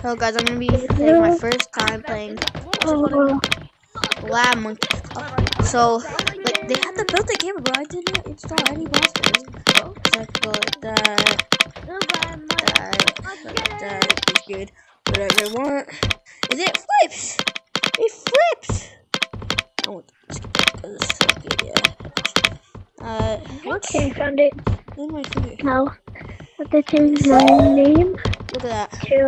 Hello guys, I'm gonna be playing my first time playing Lab Monkey. So, like, they have to build the game, bro. I didn't install any monsters. Exactly like that. That is good. Whatever I want. And it flips! It flips! Oh, this is so good, yeah. Okay, found it. Where's my finger? Now, I have to change my name Look at that. to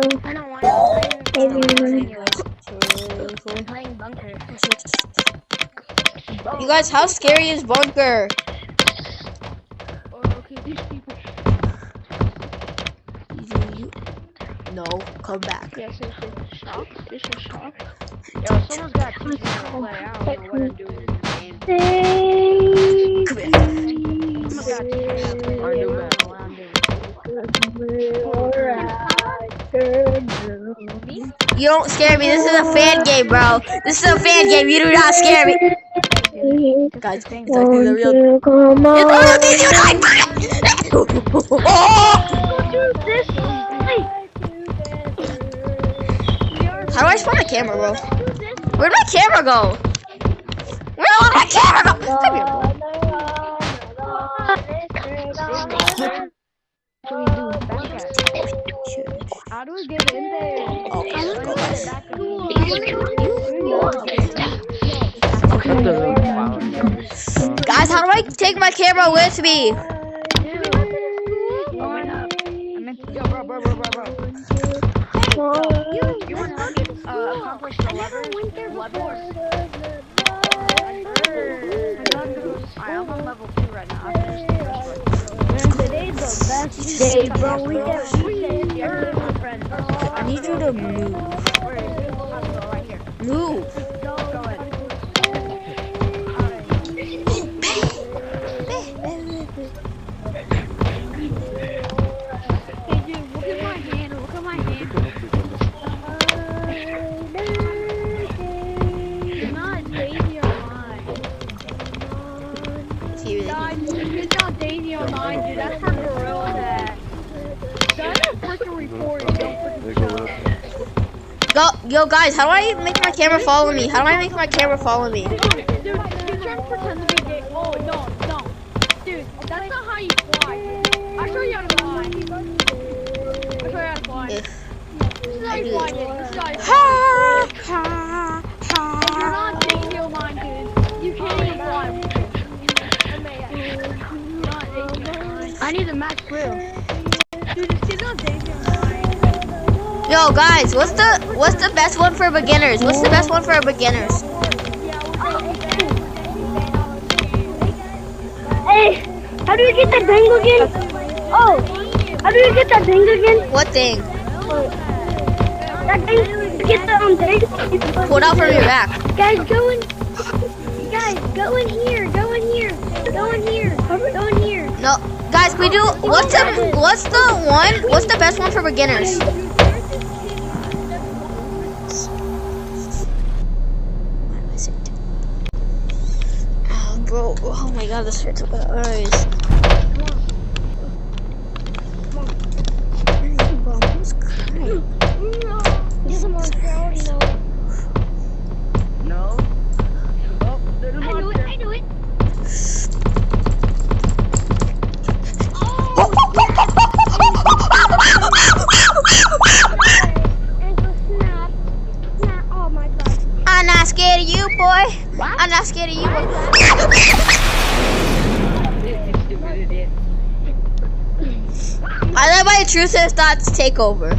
maybe playing bunker. You guys, how scary is bunker? Okay, these people. No, come back. Yes, this is shock. This is shock. Yo, someone's got to teach me how to play. I don't know what I'm doing in this game. Come here. Someone's got to teach me how to play. I don't know what I'm doing. You don't scare me. This is a fan game, bro. This is a fan game. You do not scare me. Guys, it's actually the real. It's the real This How do I spawn my camera, bro? Where'd my camera go? Where'd my camera go? Come here. How do we get in there? Oh, guys, how do I take my camera with me? Yo, bro. You want to accomplish the level? I'm on level 2 right now. Today's the best day, bro. We get friends. I need you to move. Right here. Move. Go ahead. Hey, dude, look at my hand. Look at my hand. It's not Daisy Online. It's not Daisy Online, dude. That's for Gorilla Dad. That's a freaking report. Don't freaking show up. Yo, guys, how do I make my camera follow me? How do I make my camera follow me? Dude, you trying to pretend to be gay. Oh, no. Dude, that's not how you fly. I'll show you how to fly. If This is how you fly, dude. This is how you fly. If you're not Daisy Online, dude, you can't even fly. I need a max crew. Dude, this kid's not Daisy Online. Yo, guys, what's the best one for beginners? What's the best one for beginners? Hey, how do we get that thing again? Oh, how do we get that thing again? What thing? That thing, get the thing. Pull it out from your back. Guys, go in here. No, guys, we do. What's the best one for beginners? Oh, bro. Oh my God, this hurts my eyes. Bro, who's crying? No. Oh, there's a monster. I knew it. Oh my God. I'm not scared of you, boy. What? I'm not scared of you, boy. I let my intrusive thoughts take over.